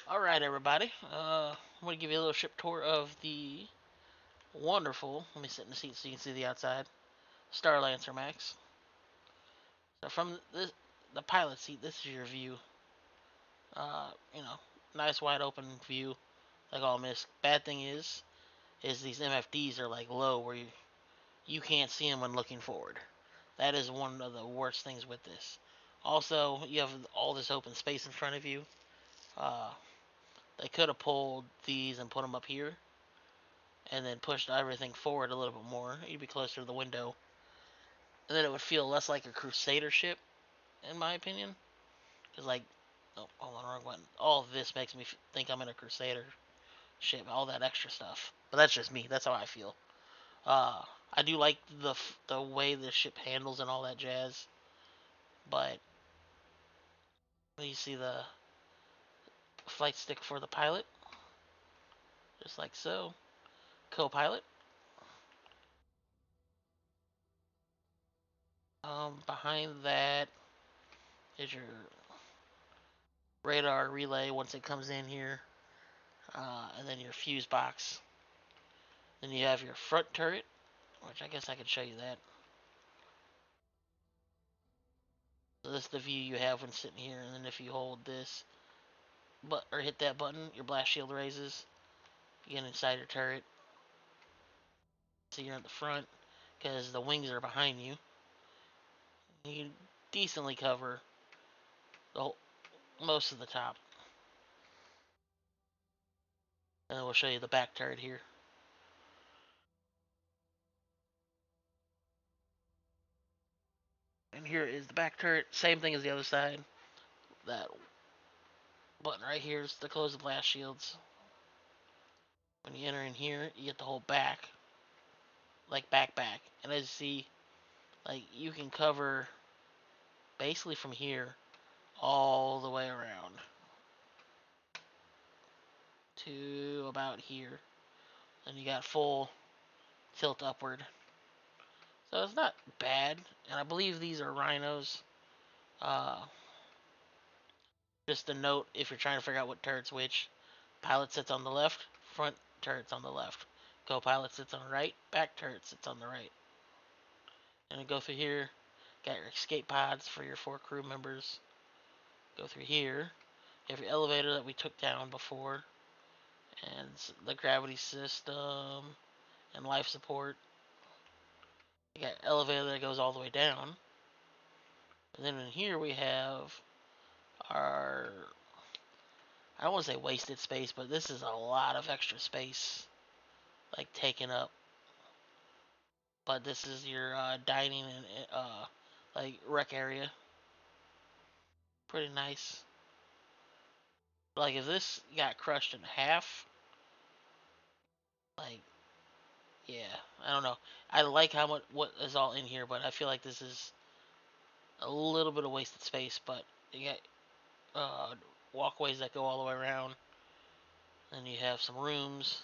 Alright, everybody. I'm going to give you a little ship tour of the wonderful, let me sit in the seat so you can see the outside, Starlancer Max. So from the pilot seat, this is your view. Uh, you know, nice wide open view, like all mist. Bad thing is these MFDs are like low where you can't see them when looking forward. That is one of the worst things with this. Also, you have all this open space in front of you. Uh, they could have pulled these and put them up here and then pushed everything forward a little bit more, you'd be closer to the window. And then it would feel less like a Crusader ship, in my opinion. Because, like, oh, hold on, wrong button. All of this makes me think I'm in a Crusader ship, all that extra stuff. But that's just me, that's how I feel. Uh, I do like the way the ship handles and all that jazz. But you see the flight stick for the pilot, just like so. Co pilot. Behind that is your radar relay once it comes in here, and then your fuse box. Then you have your front turret, which I guess I could show you that. So this is the view you have when sitting here, and then if you hold this, but or hit that button, your blast shield raises. You get inside your turret, so you're at the front, because the wings are behind you. You can decently cover the whole, most of the top. And then we'll show you the back turret here. And here is the back turret, same thing as the other side. That button right here is to close the blast shields. When you enter in here, you get the whole back, like back. And as you see, like you can cover basically from here all the way around to about here. And you got full tilt upward. So it's not bad. And I believe these are rhinos. Uh, just a note if you're trying to figure out what turret's which. Pilot sits on the left, front turret's on the left. Co-pilot sits on the right, back turret sits on the right. And then go through here, got your escape pods for your 4 crew members. Go through here. You have your elevator that we took down before, and the gravity system, and life support. You got elevator that goes all the way down. And then in here we have our, I don't want to say wasted space, but this is a lot of extra space, like taken up. But this is your dining and like rec area. Pretty nice. Like if this got crushed in half, like yeah, I don't know. I like how much what is all in here, but I feel like this is a little bit of wasted space. But you got walkways that go all the way around, and you have some rooms.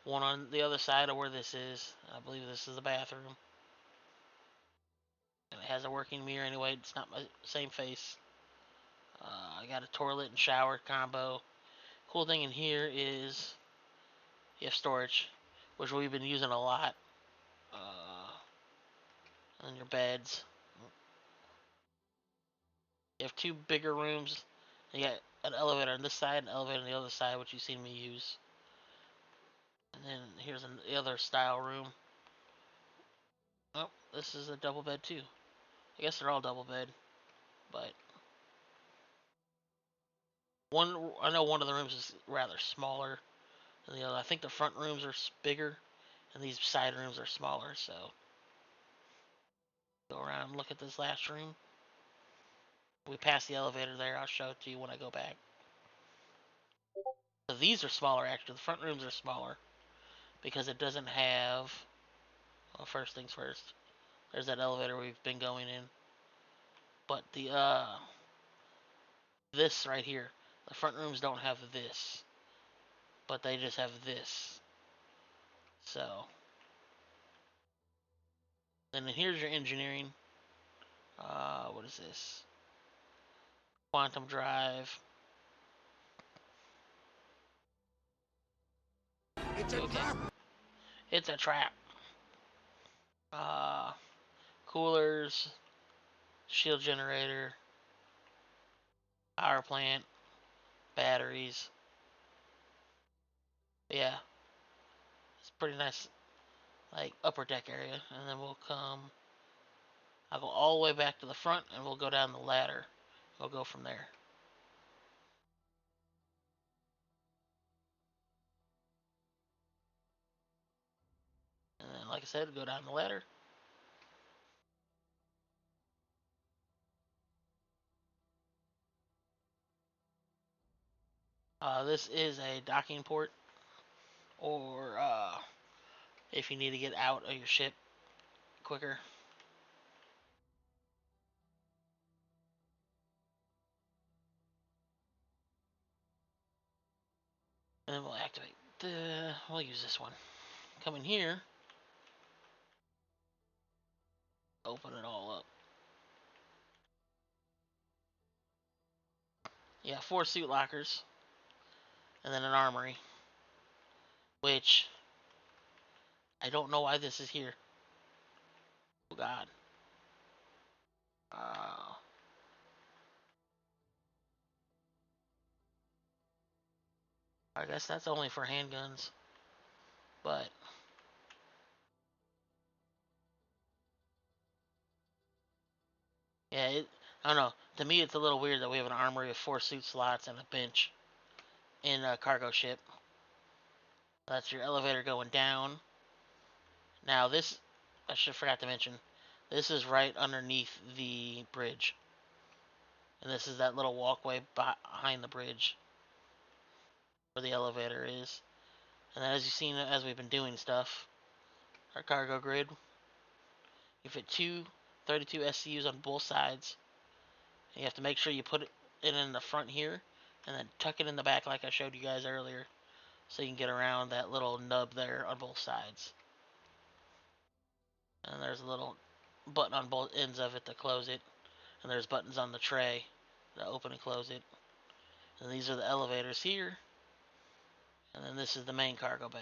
One on the other side of where this is. I believe this is the bathroom. And it has a working mirror anyway. It's not my same face. I got a toilet and shower combo. Cool thing in here is you have storage, which we've been using a lot. And your beds. You have 2 bigger rooms. You got an elevator on this side and an elevator on the other side, which you've seen me use. And then here's the other style room. Oh, this is a double bed too. I guess they're all double bed, but one I know one of the rooms is rather smaller than the other. I think the front rooms are bigger, and these side rooms are smaller. So go around and look at this last room. We passed the elevator there. I'll show it to you when I go back. So these are smaller actually. The front rooms are smaller because it doesn't have. Well, first things first. There's that elevator we've been going in. But the this right here, the front rooms don't have this, but they just have this. So then here's your engineering. What is this? Quantum drive. Okay. It's a trap. Coolers, shield generator, power plant, batteries. But yeah, it's pretty nice, like upper deck area. And then we'll come. I'll go all the way back to the front, and we'll go down the ladder. We'll go from there. And then, like I said, go down the ladder. This is a docking port, or if you need to get out of your ship quicker. And then we'll activate we'll use this one. Come in here, open it all up. Yeah, 4 suit lockers, and then an armory, which I don't know why this is here. Oh God. Uh, I guess that's only for handguns, but yeah, I don't know. To me, it's a little weird that we have an armory with 4 suit slots and a bench in a cargo ship. That's your elevator going down. Now this, I should have forgot to mention, this is right underneath the bridge. And this is that little walkway behind the bridge where the elevator is. And then as you've seen as we've been doing stuff, our cargo grid, you fit two 32 SCUs on both sides. And you have to make sure you put it in the front here and then tuck it in the back like I showed you guys earlier so you can get around that little nub there on both sides. And there's a little button on both ends of it to close it. And there's buttons on the tray to open and close it. And these are the elevators here. And then this is the main cargo bay,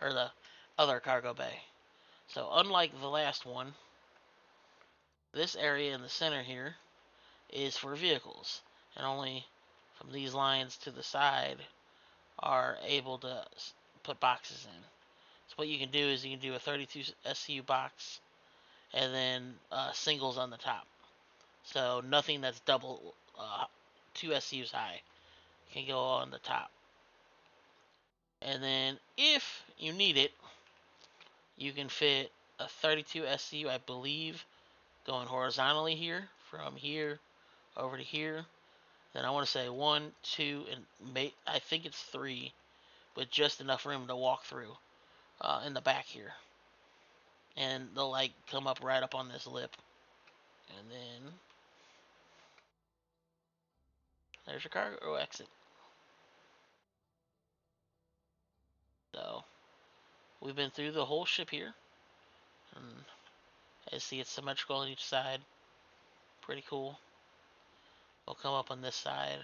or the other cargo bay. So unlike the last one, this area in the center here is for vehicles. And only from these lines to the side are able to put boxes in. So what you can do is you can do a 32 SCU box and then singles on the top. So nothing that's double 2 SCUs high can go on the top. And then if you need it, you can fit a 32 SCU, I believe, going horizontally here, from here over to here. Then I want to say 1, 2, and I think it's 3, with just enough room to walk through in the back here. And they'll like come up right up on this lip. And then there's your cargo exit. So we've been through the whole ship here. And as you see, it's symmetrical on each side. Pretty cool. We'll come up on this side.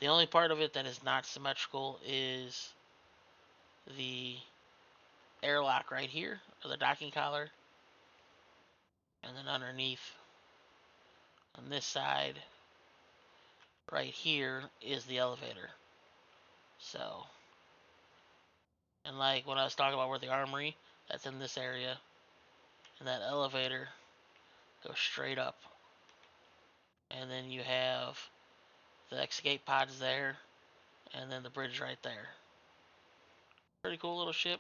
The only part of it that is not symmetrical is the airlock right here, or the docking collar. And then underneath, on this side, right here, is the elevator. So, and like when I was talking about where the armory, that's in this area. And that elevator goes straight up. And then you have the escape pods there, and then the bridge right there. Pretty cool little ship.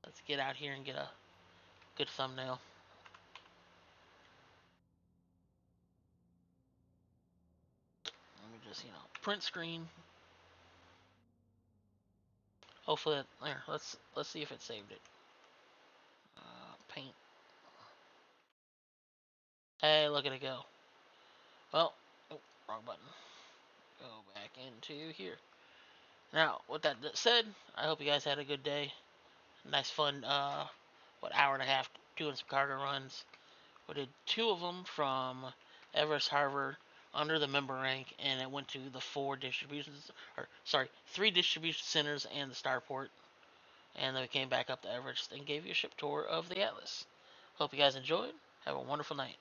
Let's get out here and get a good thumbnail. Let me just, print screen. Hopefully, there. Let's see if it saved it. Paint. Hey, look at it go. Well, oh, wrong button. Go back into here. Now, with that said, I hope you guys had a good day. Nice fun, hour and a half doing some cargo runs. We did 2 of them from Everest Harbor under the member rank, and it went to the three distribution centers and the starport, and then we came back up to Everest and gave you a ship tour of the Atlas. Hope you guys enjoyed. Have a wonderful night.